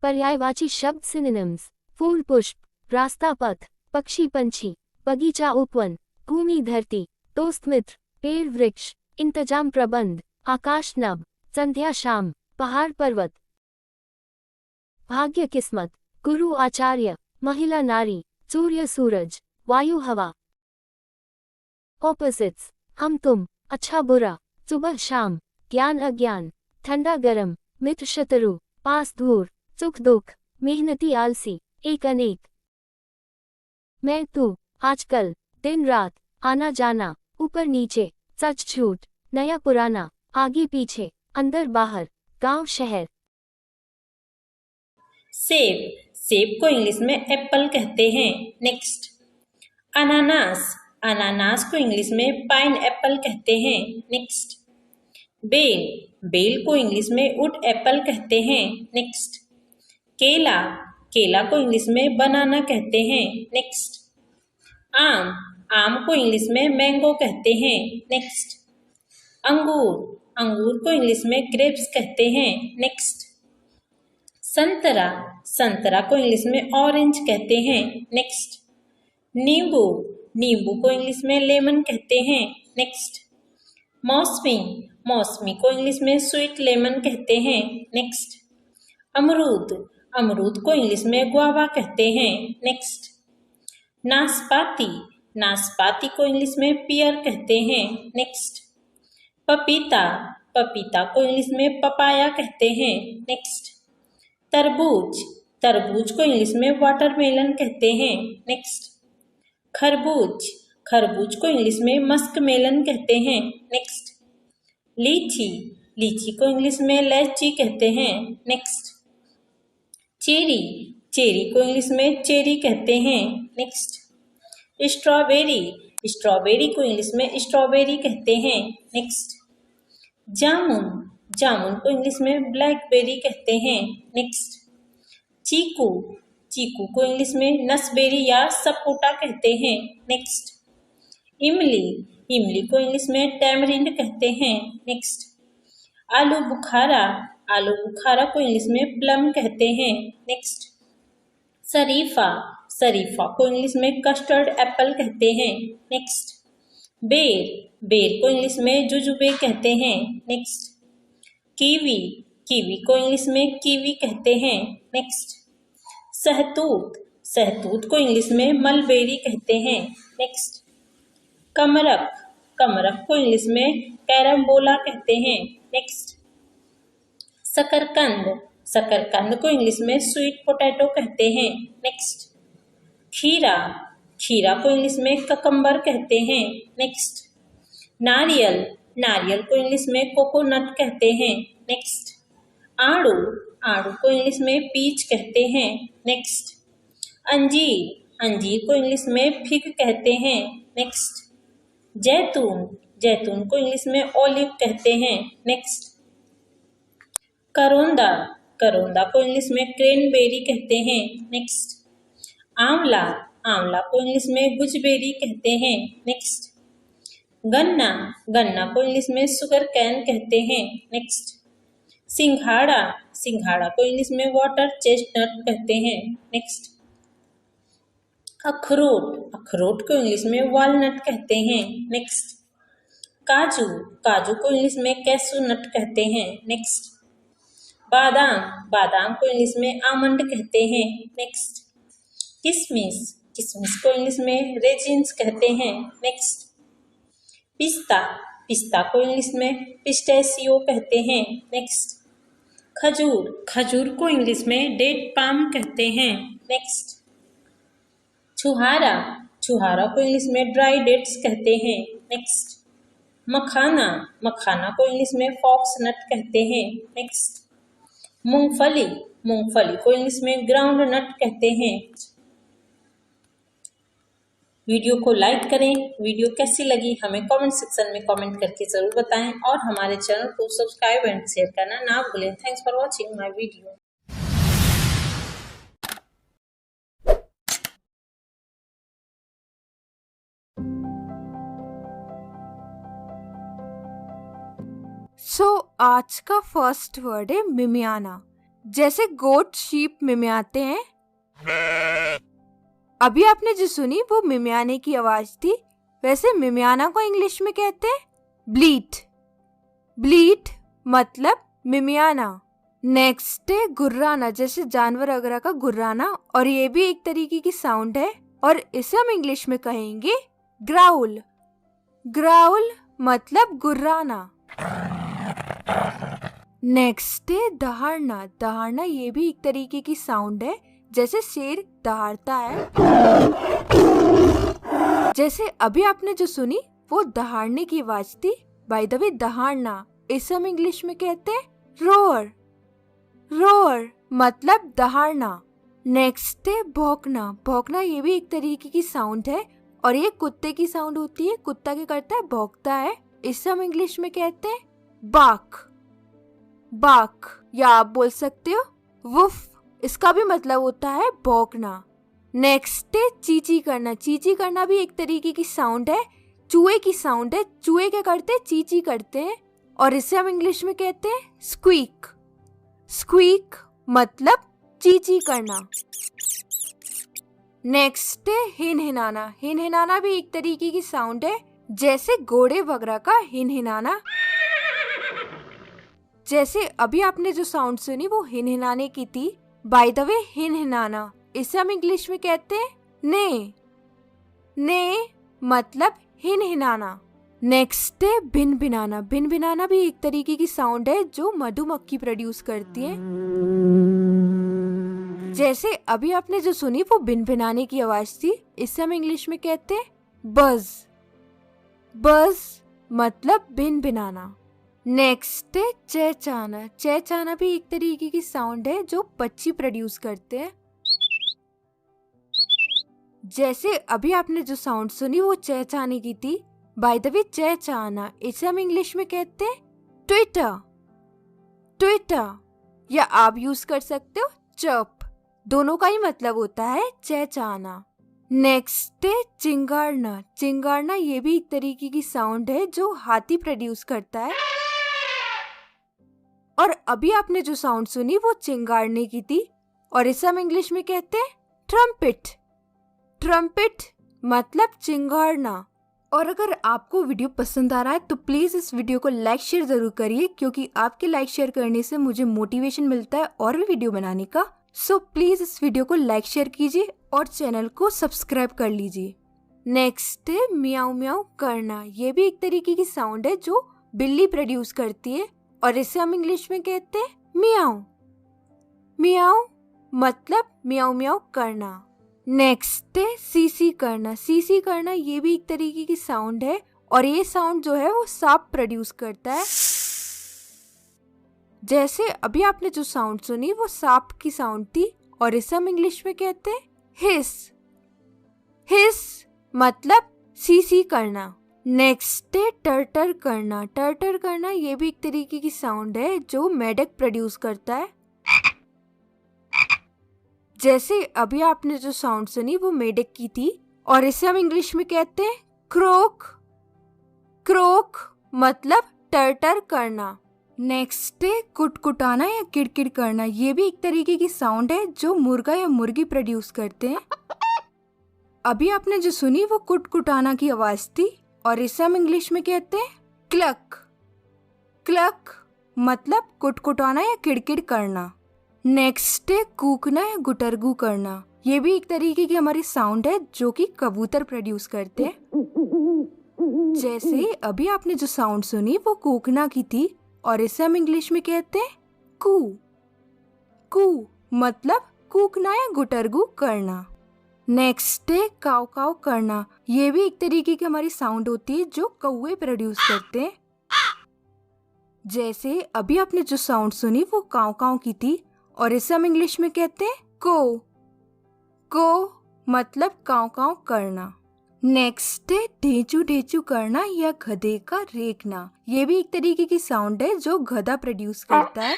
पर्यायवाची शब्द सिनोनिम्स। फूल पुष्प, रास्ता पथ, पक्षी पंछी, बगीचा उपवन, भूमि धरती, दोस्त मित्र, पेड़ वृक्ष, इंतजाम प्रबंध, आकाश नभ, संध्या शाम, पहाड़ पर्वत। भाग्य किस्मत, गुरु आचार्य, महिला नारी, सूर्य सूरज, वायु हवा। ऑपोजिट्स, हम तुम, अच्छा बुरा, सुबह शाम, ज्ञान अज्ञान, ठंडा गरम, मित्र शत्रु, पास दूर, सुख दुख, मेहनती आलसी, एक अनेक। मैं तू, आजकल, दिन रात, आना जाना, ऊपर नीचे, सच झूठ, नया पुराना, आगे पीछे, अंदर बाहर, गांव शहर। सेब, सेब को इंग्लिश में एप्पल कहते हैं। नेक्स्ट। अनानास, अनानास को इंग्लिश में पाइन एप्पल कहते हैं। नेक्स्ट। बेल, बेल को इंग्लिश में वुड एप्पल कहते हैं। नेक्स्ट। केला, केला को इंग्लिश में बनाना कहते हैं। नेक्स्ट। आम, आम को इंग्लिश में मैंगो कहते हैं। नेक्स्ट। अंगूर, अंगूर को इंग्लिश में ग्रेप्स कहते हैं। नेक्स्ट। संतरा, संतरा को इंग्लिश में ऑरेंज कहते हैं। नेक्स्ट। नींबू, नींबू को इंग्लिश में लेमन कहते हैं। नेक्स्ट। मौसमी, मौसमी को इंग्लिश में स्वीट लेमन कहते हैं। नेक्स्ट। अमरूद, अमरूद को इंग्लिश में गुआवा कहते हैं। नेक्स्ट। नाशपाती, नाशपाती को इंग्लिश में पियर कहते हैं। नेक्स्ट। पपीता, पपीता को इंग्लिश में पपाया कहते हैं। नेक्स्ट। तरबूज, तरबूज को इंग्लिश में वाटरमेलन कहते हैं। नेक्स्ट। खरबूज, खरबूज को इंग्लिश में मस्क मेलन कहते हैं। नेक्स्ट। लीची, लीची को इंग्लिश में लैची कहते हैं। नेक्स्ट। चेरी, चेरी को इंग्लिश में चेरी कहते हैं। नेक्स्ट। स्ट्रॉबेरी, स्ट्रॉबेरी को इंग्लिश में स्ट्रॉबेरी कहते हैं। नेक्स्ट। जामुन, जामुन को इंग्लिश में ब्लैकबेरी कहते हैं। नेक्स्ट। चीकू, चीकू को इंग्लिश में नसबेरी या सपोटा कहते हैं। नेक्स्ट। इमली, इमली को इंग्लिश में टैमरिंड कहते हैं। नेक्स्ट। आलू बुखारा, आलू बुखारा को इंग्लिश में प्लम कहते हैं। नेक्स्ट। शरीफा, शरीफा को इंग्लिश में कस्टर्ड एप्पल कहते हैं। नेक्स्ट। बेर, बेर को इंग्लिश में जुजुबे कहते हैं। नेक्स्ट। कीवी, कीवी को इंग्लिश में कीवी कहते हैं। नेक्स्ट। सहतूत, सहतूत को इंग्लिश में मलबेरी कहते हैं। नेक्स्ट। कमरक, कमरक को इंग्लिश में कैरम्बोला कहते हैं। नेक्स्ट। शकरकंद, शकरकंद को इंग्लिश में स्वीट पोटैटो कहते हैं। नेक्स्ट। खीरा, खीरा को इंग्लिश में ककम्बर कहते हैं। नेक्स्ट। नारियल, नारियल को इंग्लिश में कोकोनट कहते हैं। नेक्स्ट। आड़ू, आड़ू को इंग्लिश में पीच कहते हैं। नेक्स्ट। अंजीर, अंजीर को इंग्लिश में फिग कहते हैं। नेक्स्ट। जैतून, जैतून को इंग्लिश में ऑलिव कहते हैं। नेक्स्ट। करोंदा, करोंदा को इंग्लिश में क्रेनबेरी कहते हैं। नेक्स्ट। आंवला, आंवला को इंग्लिश में गुजबेरी कहते हैं। नेक्स्ट। गन्ना, गन्ना को इंग्लिश में शुगर कैन कहते हैं। नेक्स्ट। सिंघाड़ा, सिंघाड़ा को इंग्लिश में वाटर चेस्टनट कहते हैं। नेक्स्ट। अखरोट, अखरोट को इंग्लिश में वॉलनट कहते हैं। नेक्स्ट। काजू, काजू को इंग्लिश में कैशू नट कहते हैं। नेक्स्ट। बादाम, बादाम को इंग्लिश में आमंड कहते हैं। नेक्स्ट। किशमिश, किशमिश को इंग्लिश में रेजिन्स कहते हैं। नेक्स्ट। पिस्ता, पिस्ता को इंग्लिश में पिस्टैशियो कहते हैं। नेक्स्ट। खजूर, खजूर को इंग्लिश में डेट पाम कहते हैं। नेक्स्ट। छुहारा, छुहारा को इंग्लिश में ड्राई डेट्स कहते हैं। नेक्स्ट। मखाना, मखाना को इंग्लिश में फॉक्स नट कहते हैं। नेक्स्ट। मूंगफली, मूंगफली को इंग्लिश में ग्राउंड नट कहते हैं। वीडियो को लाइक करें। वीडियो कैसी लगी हमें कमेंट सेक्शन में कमेंट करके जरूर बताएं और हमारे चैनल को सब्सक्राइब एंड शेयर करना ना भूलें। Thanks for watching my video. So आज का फर्स्ट वर्ड है मिमियाना। जैसे गोट शीप मिमियाते हैं। अभी आपने जो सुनी वो मिमियाने की आवाज थी। वैसे मिमियाना को इंग्लिश में कहते हैं ब्लीट। ब्लीट मतलब मिमियाना। नेक्स्ट है गुर्राना, जैसे जानवर वगैरह का गुर्राना, और ये भी एक तरीके की साउंड है और इसे हम इंग्लिश में कहेंगे ग्राउल। ग्राउल मतलब गुर्राना। नेक्स्ट है दहाड़ना। दहाड़ना ये भी एक तरीके की साउंड है, जैसे शेर दहाड़ता है। जैसे अभी आपने जो सुनी वो दहाड़ने की आवाज थी। बाय द वे दहाड़ना इसे हम इंग्लिश में कहते हैं रोअर। रोअर मतलब दहाड़ना। नेक्स्ट है भौंकना। भौंकना ये भी एक तरीके की साउंड है और ये कुत्ते की साउंड होती है। कुत्ता क्या करता है, भौंकता है। इसे हम इंग्लिश में कहते हैं बाक। बाक, या आप बोल सकते हो वुफ। इसका भी मतलब होता है भौंकना। नेक्स्ट है चींची करना। चींची करना भी एक तरीके की साउंड है, चूहे की साउंड है। चूहे क्या करते हैं, चींची करते हैं और इसे हम इंग्लिश में कहते हैं स्क्वीक। स्क्वीक मतलब चींची करना। नेक्स्ट है हिनहिनाना। हिनहिनाना भी एक तरीके की साउंड है, जैसे घोड़े वगैरह का हिनहिनाना। जैसे अभी आपने जो साउंड सुनी वो हिनहिनाने की थी। बाय द वे हिनहिनाना इसे हम इंग्लिश में कहते हैं ने। ने मतलब हिनहिनाना। नेक्स्ट है भिनभिनाना। भिनभिनाना भी एक तरीके की साउंड है जो मधुमक्खी प्रोड्यूस करती है। जैसे अभी आपने जो सुनी वो भिनभिनाने की आवाज थी। इसे हम इंग्लिश में कहते हैं बज। बज मतलब भिनभिनाना। नेक्स्ट है चहचहाना। चहचहाना भी एक तरीके की साउंड है जो पक्षी प्रोड्यूस करते हैं। जैसे अभी आपने जो साउंड सुनी वो चहचहाने की थी। बाय द वे चहचहाना इसे हम इंग्लिश में कहते हैं ट्विटर। ट्विटर, या आप यूज कर सकते हो चर्प। दोनों का ही मतलब होता है चहचहाना। नेक्स्ट है चिंगाड़ना। चिंगाड़ना ये भी एक तरीके की साउंड है जो हाथी प्रोड्यूस करता है। और अभी आपने जो साउंड सुनी वो चिंगाड़ने की थी और इसे हम इंग्लिश में कहते हैं ट्रम्पेट। ट्रम्पेट मतलब चिंगाड़ना। और अगर आपको वीडियो पसंद आ रहा है तो प्लीज इस वीडियो को लाइक शेयर जरूर करिए, क्योंकि आपके लाइक शेयर करने से मुझे मोटिवेशन मिलता है और भी वीडियो बनाने का। सो प्लीज इस वीडियो को लाइक शेयर कीजिए और चैनल को सब्सक्राइब कर लीजिए। नेक्स्ट है मियाऊ मियाऊ करना। ये भी एक तरीके की साउंड है जो बिल्ली प्रोड्यूस करती है और इसे हम इंग्लिश में कहते हैं मियाऊ। मियाऊ मतलब मियाऊ मियाऊ करना। नेक्स्ट है सीसी करना। सीसी करना ये भी एक तरीके की साउंड है और ये साउंड जो है वो सांप प्रोड्यूस करता है। जैसे अभी आपने जो साउंड सुनी वो सांप की साउंड थी और इसे हम इंग्लिश में कहते हैं हिस। हिस मतलब सीसी करना। नेक्स्ट है टर्टर करना। टर्टर करना ये भी एक तरीके की साउंड है जो मेढक प्रोड्यूस करता है। जैसे अभी आपने जो साउंड सुनी वो मेढक की थी और इसे हम इंग्लिश में कहते हैं क्रोक। क्रोक मतलब टर्टर करना। नेक्स्ट है कुटकुटाना या किड़किड़ करना। ये भी एक तरीके की साउंड है जो मुर्गा या मुर्गी प्रोड्यूस करते हैं। अभी आपने जो सुनी वो कुटकुटाना की आवाज थी और इसे हम इंग्लिश में कहते हैं क्लक। क्लक मतलब कुटकुटाना या किड़किड़ करना। नेक्स्ट है कूकना या गुटरगू करना। ये भी एक तरीके की हमारी साउंड है जो कि कबूतर प्रोड्यूस करते हैं। जैसे अभी आपने जो साउंड सुनी वो कूकना की थी और इसे हम इंग्लिश में कहते हैं कू। कू मतलब कूकना या गुटरगू करना। नेक्स्ट है काव काव करना। ये भी एक तरीके की हमारी साउंड होती है जो कौवे प्रोड्यूस करते हैं। जैसे अभी आपने जो साउंड सुनी वो काव काव की थी और इसे हम इंग्लिश में कहते हैं को। को मतलब काव काव करना। नेक्स्ट है ढेंचू ढेंचू करना या गधे का रेंकना। ये भी एक तरीके की साउंड है जो गधा प्रोड्यूस करता है।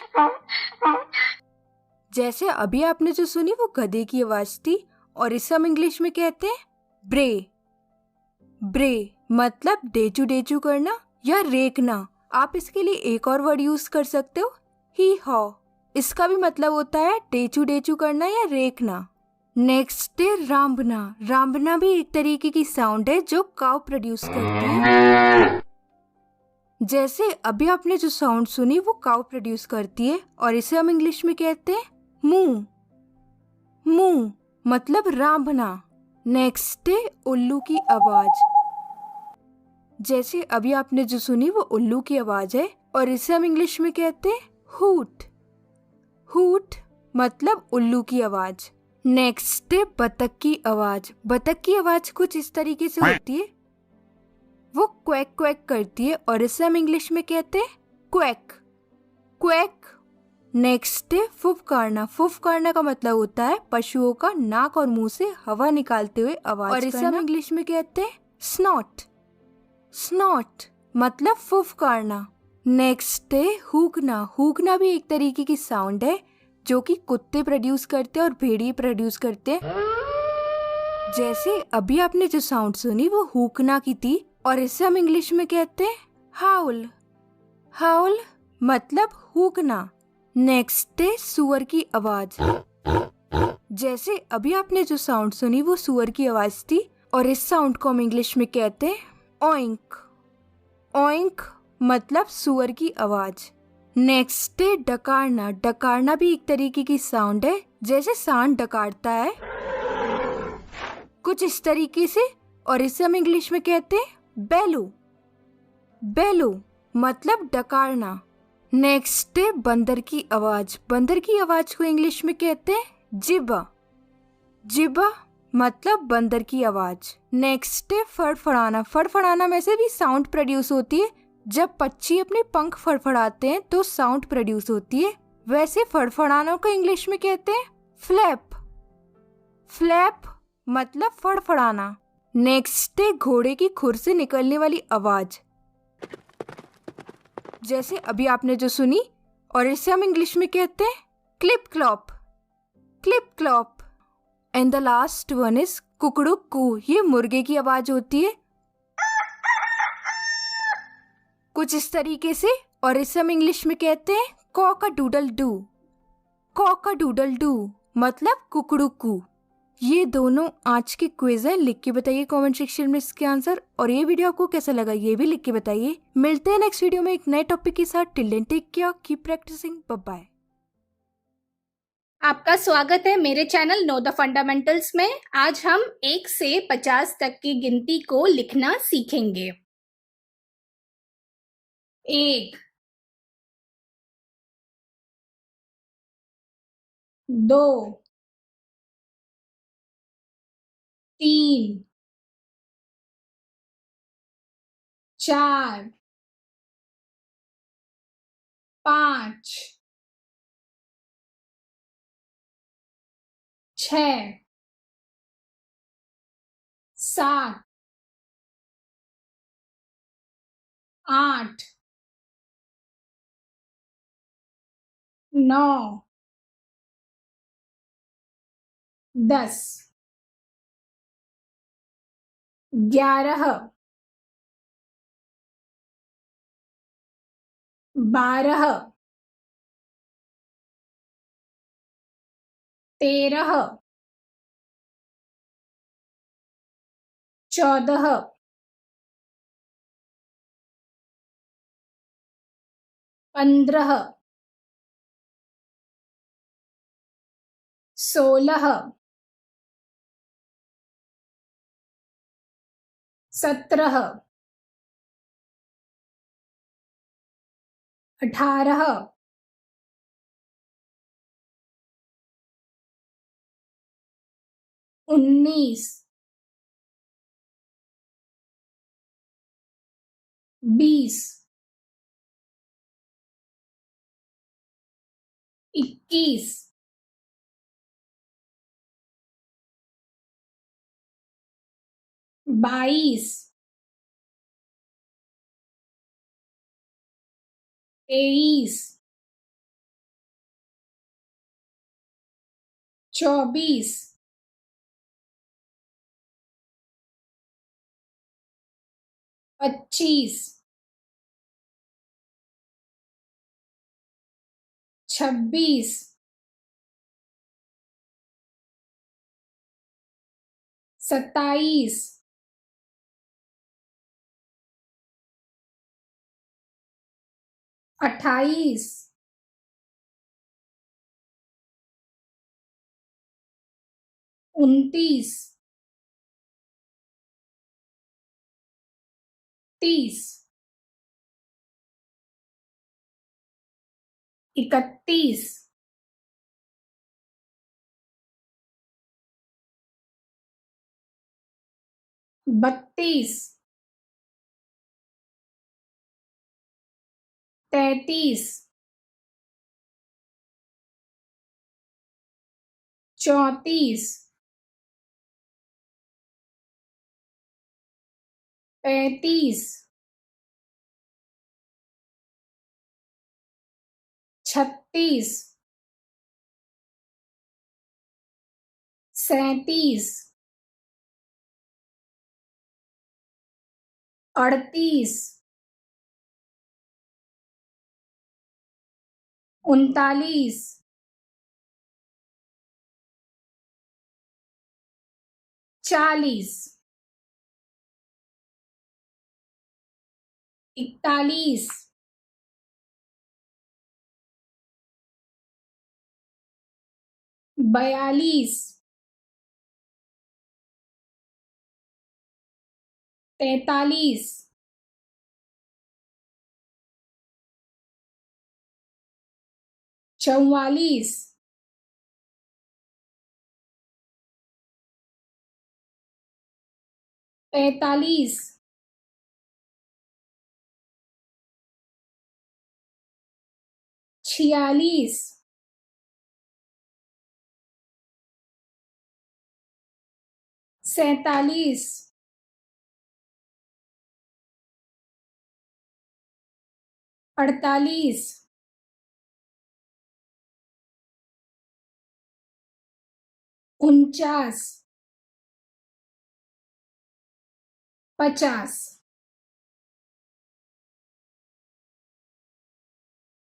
जैसे अभी आपने जो सुनी वो गधे की आवाज थी और इसे हम इंग्लिश में कहते हैं ब्रे। ब्रे मतलब ढेंचू ढेंचू करना या रेंकना। आप इसके लिए एक और वर्ड यूज कर सकते हो ही हॉ। इसका भी मतलब होता है डेचू डेचू करना या रेखना। नेक्स्ट है रांबना। रांबना भी एक तरीके की साउंड है जो काऊ प्रोड्यूस करती है। जैसे अभी आपने जो साउंड सुनी वो काऊ प्रोड्यूस करती है और इसे हम इंग्लिश में कहते हैं मुंह। मुंह मतलब रांबना। नेक्स्ट है उल्लू की आवाज। जैसे अभी आपने जो सुनी वो उल्लू की आवाज है और इसे हम इंग्लिश में कहते हैं हूट। हूट मतलब उल्लू की आवाज। नेक्स्ट है बतख की आवाज। बतख की आवाज कुछ इस तरीके से होती है, वो क्वैक क्वैक करती है और इसे हम इंग्लिश में कहते हैं क्वैक। क्वैक। नेक्स्ट है फुफकारना। फुफकारना का मतलब होता है पशुओं का नाक और मुंह से हवा निकालते हुए आवाज और इसे हम इंग्लिश में कहते हैं स्नॉट। स्नॉट मतलब फुफकारना। नेक्स्ट है हूकना। हूकना भी एक तरीके की साउंड है जो कि कुत्ते प्रोड्यूस करते हैं और भेड़िए प्रोड्यूस करते हैं। जैसे अभी आपने जो साउंड सुनी वो हूकना की थी और इसे हम इंग्लिश में कहते हैं हाउल। हाउल मतलब हूकना। नेक्स्ट है सुअर की आवाज। जैसे अभी आपने जो साउंड सुनी वो सुअर की आवाज थी और इस साउंड को हम इंग्लिश में कहते हैं ओइंक। ओइंक मतलब सुअर की आवाज। नेक्स्ट है डकारना। डकारना भी एक तरीके की साउंड है जैसे सांड डकारता है, कुछ इस तरीके से, और इसे हम इंग्लिश में कहते हैं बेलू। बेलू मतलब डकारना। नेक्स्ट है बंदर की आवाज। बंदर की आवाज को इंग्लिश में कहते हैं जिबा। जिबा मतलब बंदर की आवाज। नेक्स्ट है फड़फड़ाना। फड़फड़ाना में से भी साउंड प्रोड्यूस होती है। जब पक्षी अपने पंख फड़फड़ाते हैं तो साउंड प्रोड्यूस होती है। वैसे फड़फड़ाना को इंग्लिश में कहते हैं फ्लैप। फ्लैप मतलब फड़फड़ाना। नेक्स्ट है घोड़े की खुर से निकलने वाली आवाज। जैसे अभी आपने जो सुनी और इसे हम इंग्लिश में कहते हैं clip clop. Clip clop. And the last one is कुकड़ुकू। ये मुर्गे की आवाज होती है कुछ इस तरीके से और इसे हम इंग्लिश में कहते हैं cock a doodle doo. Cock a doodle doo मतलब कुकड़ुकू। ये दोनों आज के क्विज हैं। लिख के बताइए कमेंट सेक्शन में इसके आंसर, और ये वीडियो आपको कैसा लगा ये भी लिख के बताइए। मिलते हैं नेक्स्ट वीडियो में एक नए टॉपिक के साथ। Till then take care, keep practising, bye bye. आपका स्वागत है मेरे चैनल नो द फंडामेंटल्स में। आज हम 1 से 50 तक की गिनती को लिखना सीखेंगे। 1 2 3 4 5 6 7 8 9 10 11 12 13 14 15 16 17 18 19 20 21 22 23 24 25 26 27 28 29 30 31 32 33 34 35 36 37 38 39 40 41 42 43 44 45 46 47 48 49 50